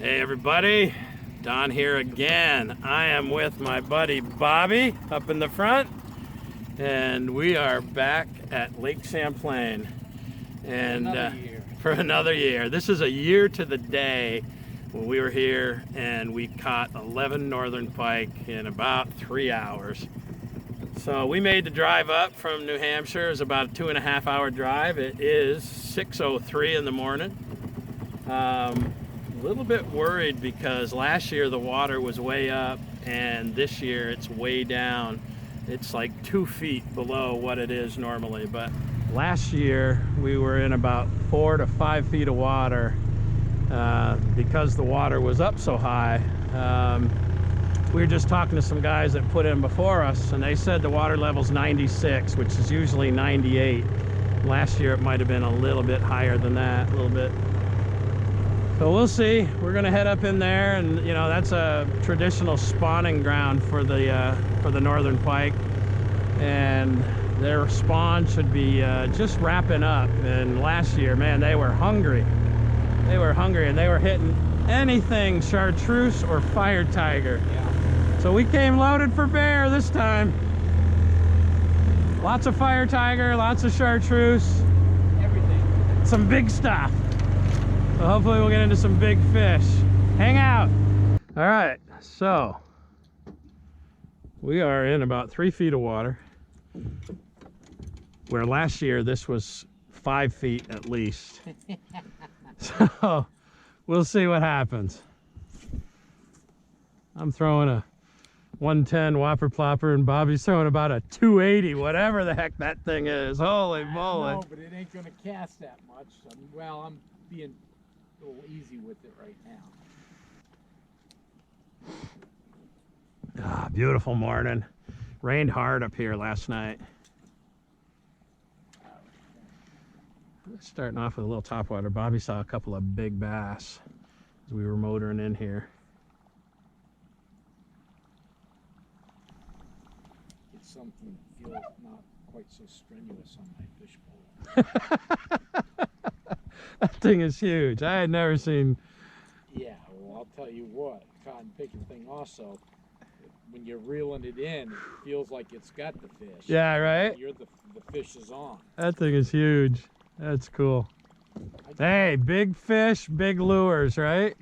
Hey everybody, Don here again. I am with my buddy Bobby up in the front, and we are back at Lake Champlain and for another year. This is a year to the day when we were here, and we caught 11 northern pike in about 3 hours. So we made the drive up from New Hampshire. It's about a 2.5 hour drive. It is 6:03 in the morning. A little bit worried because last year the water was way up and this year it's way down. It's like 2 feet below what it is normally, but last year we were in about 4 to 5 feet of water because the water was up so high. We were just talking to some guys that put in before us, and they said the water level's 96, which is usually 98. Last year it might have been a little bit higher than that, a little bit. So we'll see. We're gonna head up in there, and you know, that's a traditional spawning ground for the northern pike, and their spawn should be just wrapping up. And last year, man, they were hungry. They were hungry, and they were hitting anything chartreuse or fire tiger. Yeah. So we came loaded for bear this time. Lots of fire tiger, lots of chartreuse, everything. Some big stuff. So hopefully we'll get into some big fish. Hang out. All right, so we are in about 3 feet of water, where last year this was 5 feet at least. So we'll see what happens. I'm throwing a 110 whopper plopper, and Bobby's throwing about a 280, whatever the heck that thing is. Holy moly. No, but it ain't gonna cast that much. Well, I'm being a little easy with it right now. Ah, beautiful morning. Rained hard up here last night. Starting off with a little topwater. Bobby saw a couple of big bass as we were motoring in here. It's something that feels not quite so strenuous on my fishbowl. That thing is huge. I had never seen. Yeah, well, I'll tell you what, cotton picking thing also, when you're reeling it in, it feels like it's got the fish. Yeah, right? The fish is on. That thing is huge. That's cool. Hey, big fish, big lures, right?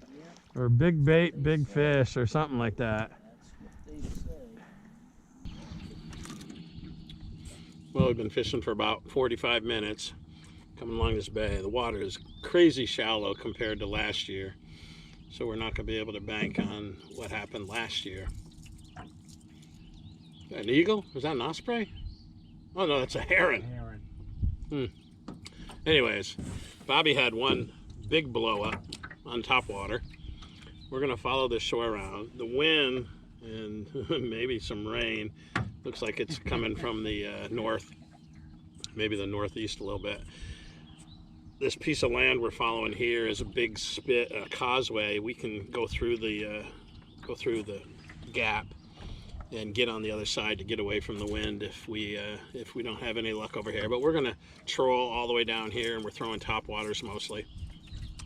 Yeah. Or big bait, big fish, or something like that. That's what they say. Well, we've been fishing for about 45 minutes. Coming along this bay. The water is crazy shallow compared to last year, so we're not going to be able to bank on what happened last year. Is that an eagle? Was that an osprey? Oh no, that's a heron. Anyways, Bobby had one big blow up on top water. We're going to follow this shore around. The wind and maybe some rain looks like it's coming from the north, maybe the northeast a little bit. This piece of land we're following here is a big causeway. We can go through the gap and get on the other side to get away from the wind if we don't have any luck over here. But we're gonna troll all the way down here, and we're throwing top waters mostly,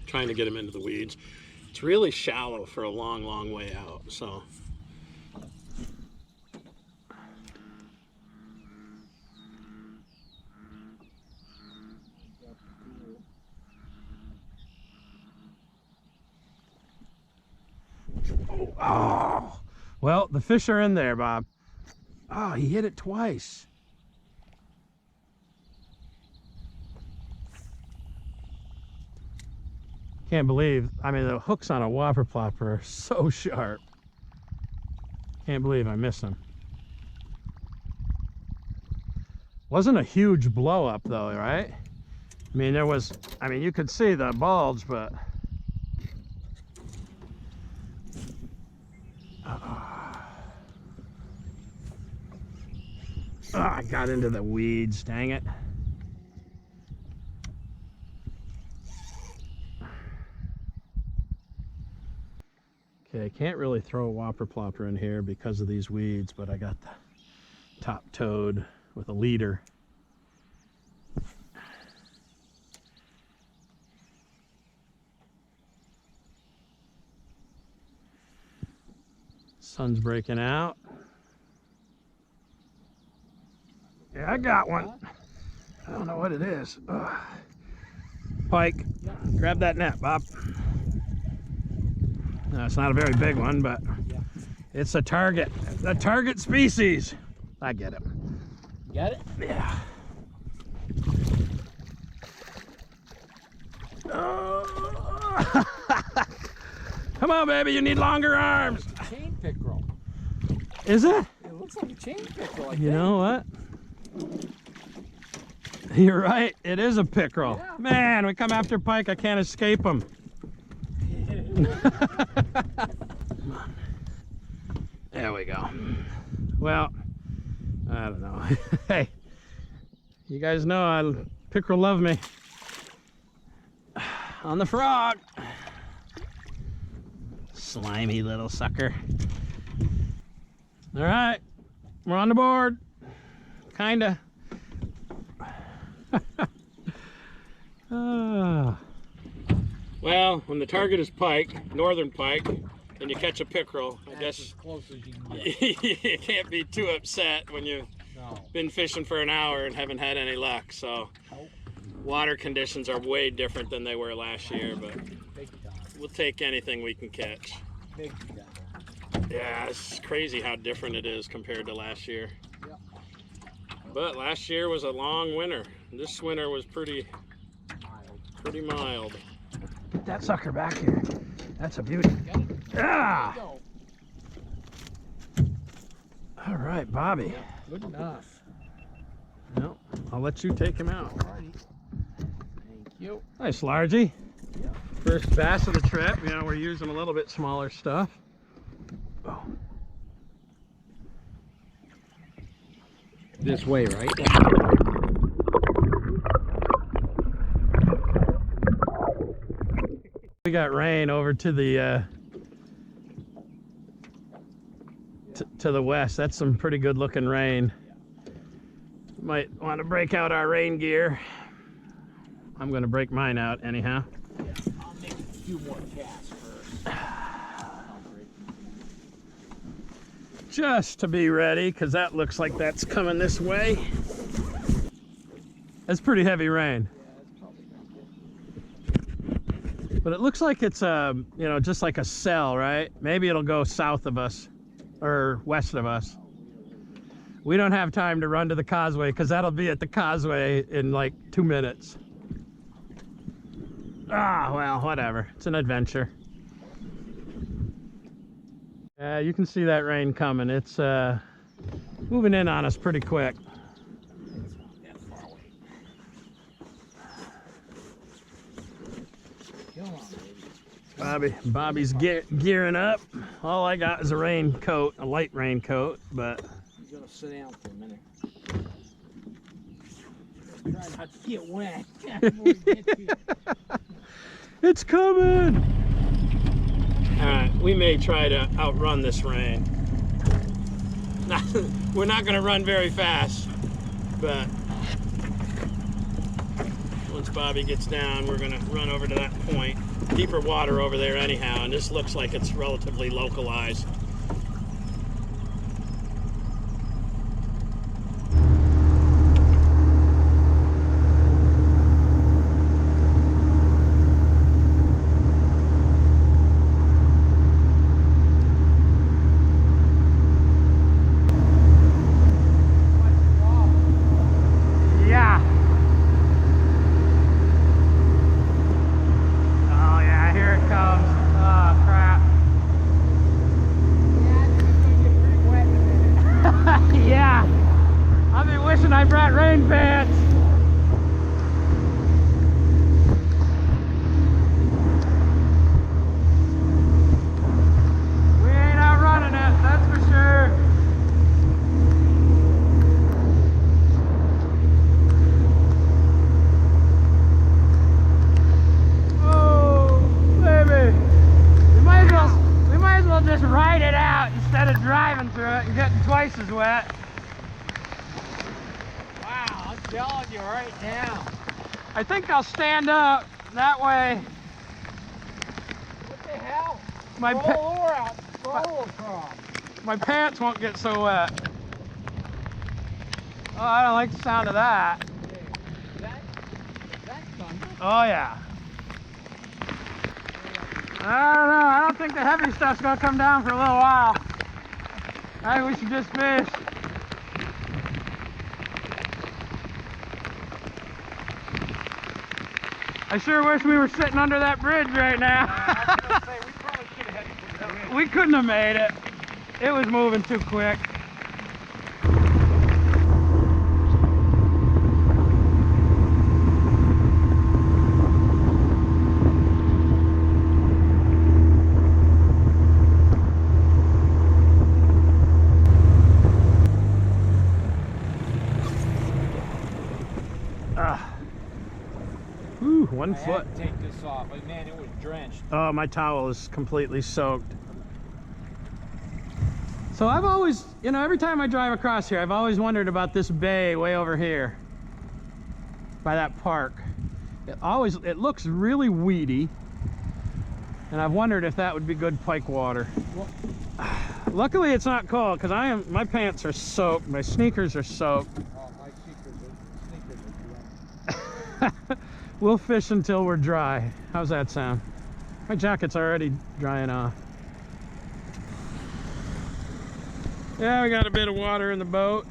trying to get them into the weeds. It's really shallow for a long way out, so. Oh, well, the fish are in there, Bob. Oh, he hit it twice. Can't believe, I mean, the hooks on a whopper plopper are so sharp. Can't believe I missed them. Wasn't a huge blow up though, right? I mean, you could see the bulge, but oh, I got into the weeds, dang it. Okay, I can't really throw a whopper plopper in here because of these weeds, but I got the top toed with a leader. Sun's breaking out. Yeah, I got one. I don't know what it is. Ugh. Pike. Grab that net, Bob. No, it's not a very big one, but it's a target species. I get it. Got it? Yeah. Oh. Come on, baby, you need longer arms. Chain pickerel. Is it? It looks like a chain pickerel. You know what? You're right, it is a pickerel. Yeah. Man, we come after pike, I can't escape them. There we go. Well, I don't know. Hey, you guys know pickerel love me. On the frog. Slimy little sucker. All right, we're on the board. Kinda. Well, when the target is pike, northern pike, and you catch a pickerel, I guess as close as you can get. you can't be too upset when you've been fishing for an hour and haven't had any luck. So water conditions are way different than they were last year, but we'll take anything we can catch. Yeah, it's crazy how different it is compared to last year. But last year was a long winter. This winter was pretty mild. Get that sucker back here. That's a beauty. Ah! All right, Bobby. Good enough. Well, I'll let you take him out. Alrighty. Thank you. Nice, Largy. First bass of the trip. You know, we're using a little bit smaller stuff. Oh. This way, right? We got rain over to the to the west. That's some pretty good looking rain. Might want to break out our rain gear. I'm going to break mine out anyhow. Yeah, I'll make a few more casts first. Just to be ready, because that looks like that's coming this way. That's pretty heavy rain. Yeah, it's probably gonna get. But it looks like it's you know, just like a cell, right? Maybe it'll go south of us or west of us. We don't have time to run to the causeway because that'll be at the causeway in like 2 minutes. Ah, well, whatever. It's an adventure. You can see that rain coming. It's moving in on us pretty quick. That far away. Come on, baby. Bobby's gearing up. All I got is a raincoat, a light raincoat, but You're gonna sit down for a minute. Try not to get wet. it's coming. All right, we may try to outrun this rain. We're not going to run very fast, but once Bobby gets down, we're going to run over to that point. Deeper water over there anyhow, and this looks like it's relatively localized. I brought rain pants. We ain't outrunning it, that's for sure. Oh, baby. We might as well just ride it out instead of driving through it and getting twice as wet. I'm telling you right now. I think I'll stand up that way. What the hell? My roll over out, roll across. my pants won't get so wet. Oh, I don't like the sound of that. Is that thunder? Oh yeah. I don't know. I don't think the heavy stuff's gonna come down for a little while. I think we should just fish. I sure wish we were sitting under that bridge right now. I was gonna say, we probably could have had to. We couldn't have made it. It was moving too quick. Ooh, 1 foot. I had to take this off. Like, man, it was drenched. Oh, my towel is completely soaked. So I've always, you know, every time I drive across here, I've always wondered about this bay way over here by that park. It looks really weedy, and I've wondered if that would be good pike water. Well, luckily it's not cold, because my pants are soaked, my sneakers are soaked. oh, my sneakers are drenched. We'll fish until we're dry. How's that sound? My jacket's already drying off. Yeah, we got a bit of water in the boat.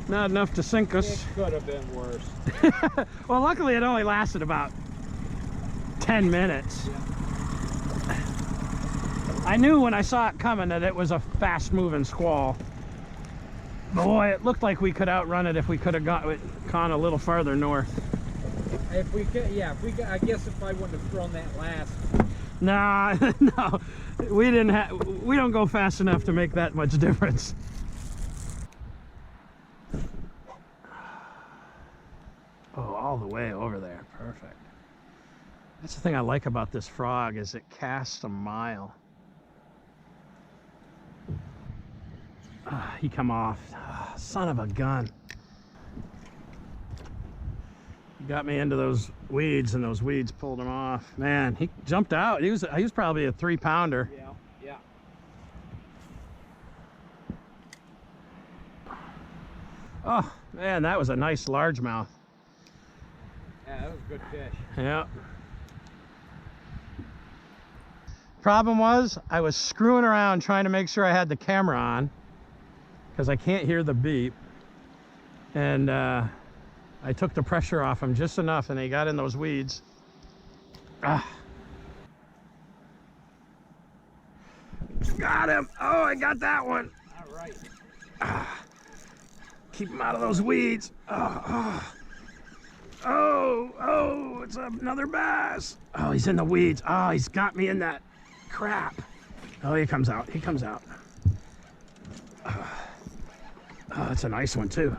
Not enough to sink us. It could have been worse. Well, luckily it only lasted about 10 minutes. Yeah. I knew when I saw it coming that it was a fast-moving squall. Boy, it looked like we could outrun it if we could have gone a little farther north. If we could, yeah, if we could, I guess if I wouldn't have thrown that last. Nah, no, we don't go fast enough to make that much difference. Oh, all the way over there, perfect. That's the thing I like about this frog, is it casts a mile. He come off. Son of a gun. He got me into those weeds, and those weeds pulled him off. Man, he jumped out. He was probably a 3-pounder. Yeah, yeah. Oh man, that was a nice largemouth. Yeah, that was a good fish. Yeah. Problem was, I was screwing around trying to make sure I had the camera on, because I can't hear the beep, and I took the pressure off him just enough, and he got in those weeds. Got him. Oh, I got that one. All right. Keep him out of those weeds. Oh, it's another bass. Oh, he's in the weeds. Oh, he's got me in that crap. Oh, he comes out. He comes out. Oh, that's a nice one too.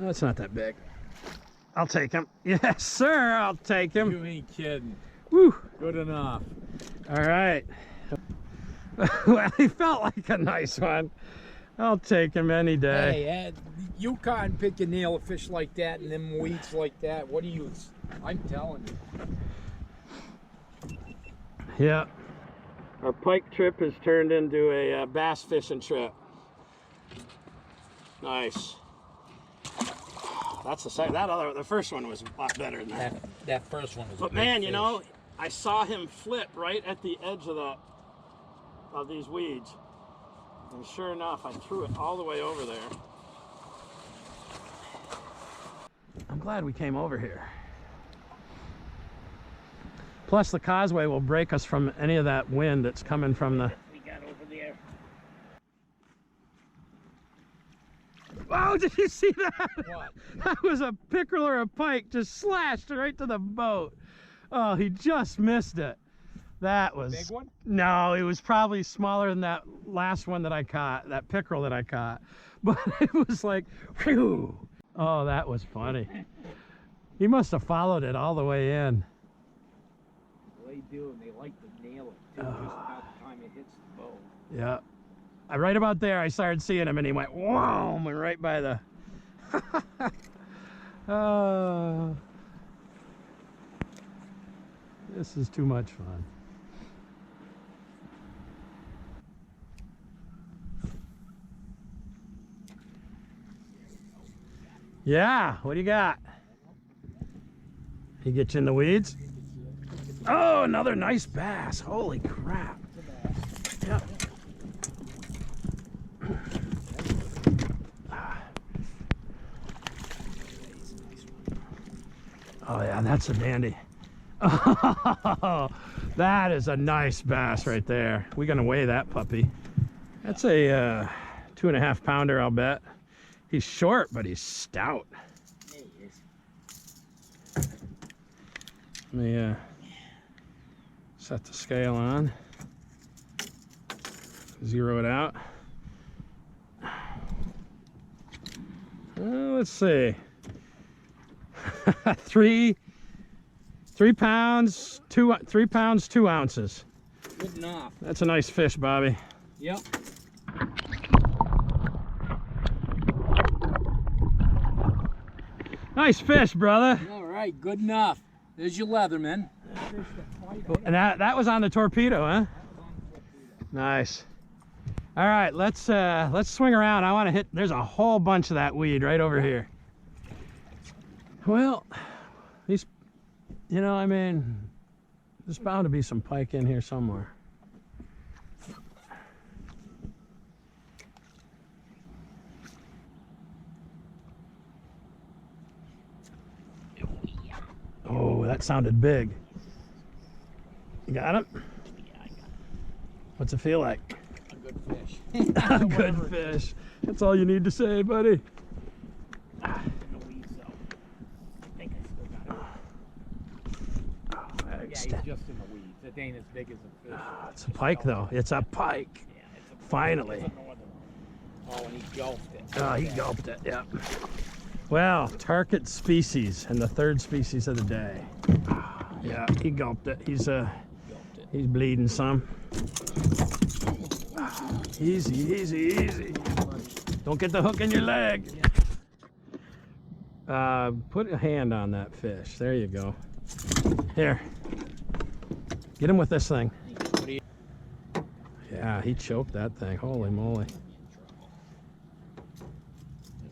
Oh, it's not that big. I'll take him. Yes, sir. I'll take him. You ain't kidding. Woo. Good enough. All right. Well, he felt like a nice one. I'll take him any day. Hey, you can't pick a nail a fish like that and them weeds like that. What do you? I'm telling you. Yeah. Our pike trip has turned into a bass fishing trip. Nice. That's the second. The first one was a lot better than that. That first one was. But man, you know, I saw him flip right at the edge of these weeds, and sure enough, I threw it all the way over there. I'm glad we came over here. Plus, the causeway will break us from any of that wind that's coming from the. We got over there. Oh, did you see that? What? That was a pickerel or a pike just slashed right to the boat. Oh, he just missed it. That was... Big one? No, it was probably smaller than that last one that I caught, that pickerel that I caught. But it was like, whew. Oh, that was funny. He must have followed it all the way in. They do, and they like to nail it too, just about the time it hits the boat. Yeah. Right about there, I started seeing him, and he went, whoa, and right by the... This is too much fun. Yeah, what do you got? He gets you in the weeds? Oh, another nice bass. Holy crap. Yep. Oh yeah, that's a dandy. Oh, that is a nice bass right there. We're gonna weigh that puppy. That's a 2.5 pounder, I'll bet. He's short, but he's stout. There he is. Let me set the scale on. Zero it out. Let's see. 3 pounds, 3 pounds, 2 ounces. Good enough. That's a nice fish, Bobby. Yep. Nice fish, brother. All right, good enough. There's your Leatherman. And that was on the torpedo, huh? Nice. All right, let's swing around. I want to hit. There's a whole bunch of that weed right over here. Well, these, you know, I mean, there's bound to be some pike in here somewhere. Oh, that sounded big. You got him? Yeah, I got it. What's it feel like? A good fish. A good fish. That's all you need to say, buddy. No weeds, though. I think I still got it. Oh, Yeah, he's just in the weeds. It ain't as big as a fish. it's a pike, though. It's a pike. Yeah, it's a Finally. It's a northern. Oh, and he gulped it. Oh, he gulped it, yeah. Well, target species and the third species of the day. Yeah, he gulped it. He's bleeding some. Easy, easy, easy. Don't get the hook in your leg. Put a hand on that fish. There you go. Here. Get him with this thing. Yeah, he choked that thing. Holy moly.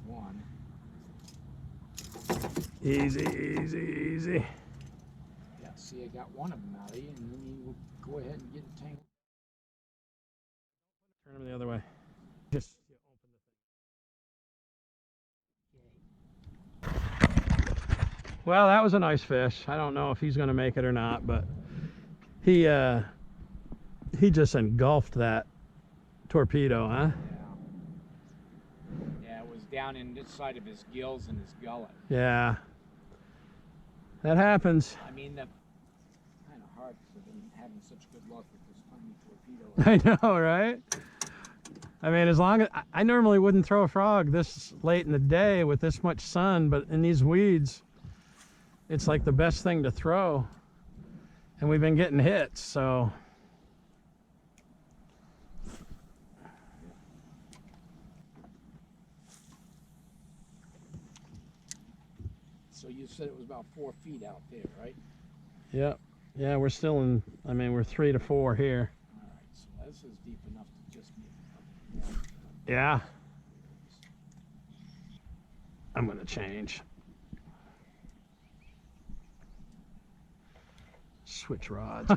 One. Easy, easy, easy. Yeah, see, I got one of them out of you, and then you go ahead and get a tangle. Turn him the other way. Just open the thing. Well, that was a nice fish. I don't know if he's going to make it or not, but he just engulfed that torpedo, huh? Yeah, it was down in this side of his gills and his gullet. Yeah. That happens. I mean, kind of hard because I've been having such good luck with this tiny torpedo. I know, right? I mean, as long as I normally wouldn't throw a frog this late in the day with this much sun, but in these weeds, it's like the best thing to throw. And we've been getting hits, so. So you said it was about 4 feet out there, right? Yep. Yeah, we're still in, I mean, we're 3 to 4 here. All right, so this is deep enough to just be. Yeah. I'm gonna change. Switch rods.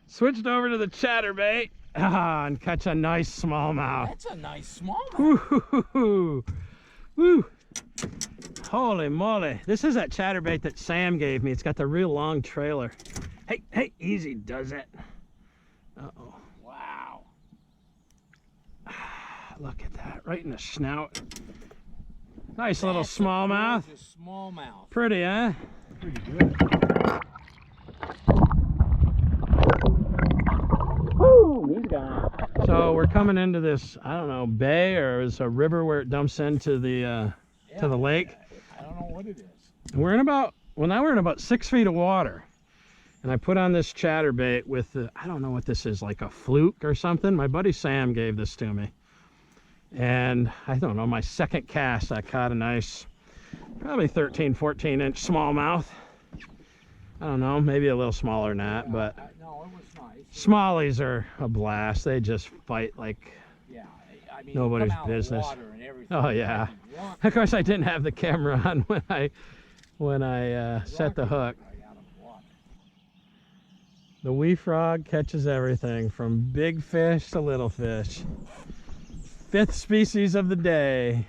Switched over to the chatterbait and catch a nice smallmouth. That's a nice smallmouth. Woo! Woo! Holy moly! This is that chatterbait that Sam gave me. It's got the real long trailer. Hey, hey, easy does it. Uh-oh. Wow. Look at that, right in the snout. Nice little smallmouth. Just smallmouth. Pretty, huh? Pretty good. Woo, he's gone. So we're coming into this, I don't know, bay, or is a river where it dumps into the to the lake. I don't know what it is. And we're in about, well, now we're in about 6 feet of water. And I put on this chatterbait with the, I don't know what this is, like a fluke or something. My buddy Sam gave this to me. And I don't know, my second cast, I caught a nice, probably 13, 14-inch smallmouth. I don't know, maybe a little smaller than that, but No, it was nice. smallies are a blast. They just fight like, Yeah, I mean, Nobody's you come out business. Of the water and everything. Oh yeah. Rock, Of course, I didn't have the camera on when I set the hook. right out of the water. The wee frog catches everything from big fish to little fish. 5th species of the day.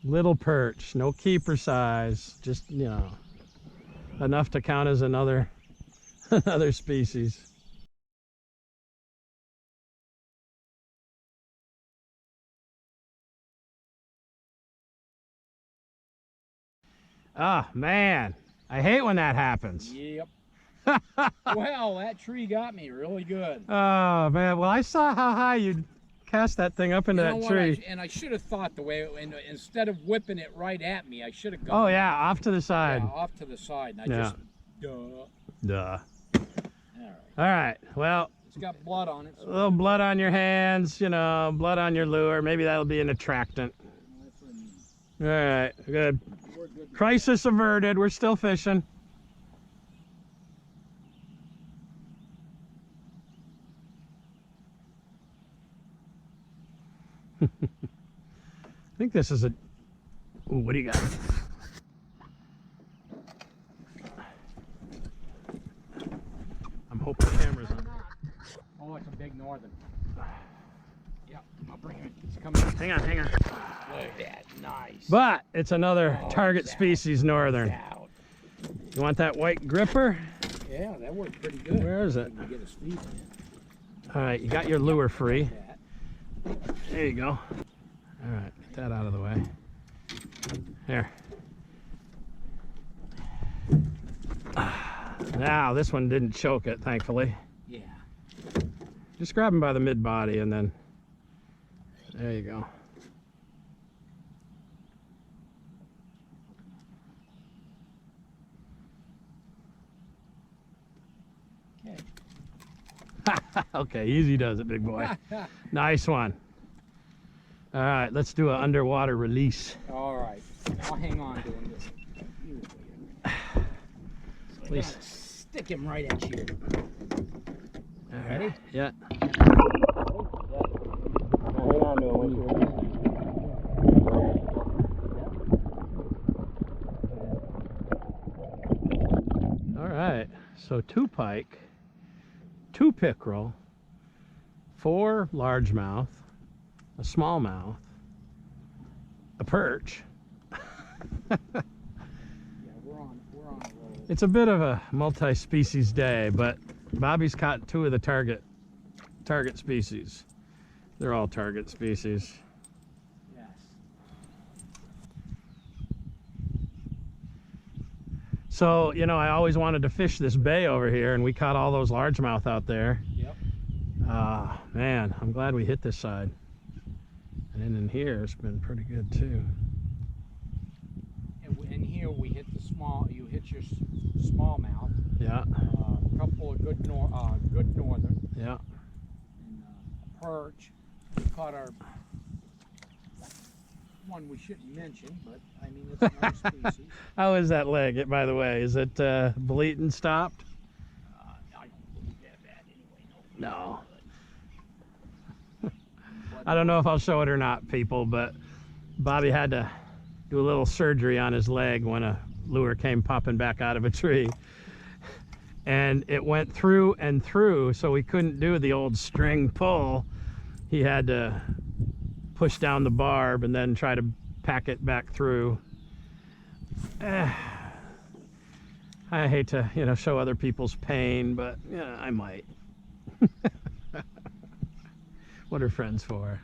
Little perch, no keeper size, just, you know, enough to count as another another species. Ah, man, I hate when that happens. Yep. Well, that tree got me really good. Oh man, well, I saw how high you cast that thing up into You know that what? tree. And I should have thought the way, instead of whipping it right at me, I should have gone. Oh yeah, off to the side. Yeah, off to the side. And I Yeah. just, Duh. All right. All right, well, It's got blood on it. a little blood on your hands, you know, blood on your lure. Maybe that'll be an attractant. That's what I mean. All right, good. We're good. Crisis averted. We're still fishing. I think this is a... Ooh, what do you got? I'm hoping the camera's on. Oh, it's a big northern. Yep, I'll bring him. He's coming. Hang on, hang on. Look at that. Nice. But it's another target it's out. species northern. Out. You want that white gripper? Yeah, that worked pretty good. Where is it? We get his feet in. All right, you got your lure free. That. There you go. All right, get that out of the way. Here. Now, this one didn't choke it, thankfully. Yeah. Just grab him by the mid-body and then... There you go. Okay. Okay, easy does it, big boy. Nice one. All right, let's do an underwater release. All right. I'll hang on to him. Please. Stick him right at you. Ready? Yeah. Hang on to him. All right, so 2 pike, 2 pickerel, 4 largemouth, a smallmouth, a perch. Yeah, we're on a roll. It's a bit of a multi-species day, but Bobby's caught 2 of the target species. They're all target species. Yes. So, you know, I always wanted to fish this bay over here, and we caught all those largemouth out there. Yep. Man, I'm glad we hit this side. And then in here, it's been pretty good too. And here we hit the small. You hit your smallmouth. Yeah, A couple of good northern. yeah. And a perch. We caught our one we shouldn't mention, but I mean it's another species. How is that leg, by the way? Is it bleeding stopped? I don't believe that bad anyway. No. I don't know if I'll show it or not, people, but Bobby had to do a little surgery on his leg when a lure came popping back out of a tree. And it went through and through, so we couldn't do the old string pull. He had to push down the barb and then try to pack it back through. I hate to, you know, show other people's pain, but yeah, I might. What are friends for?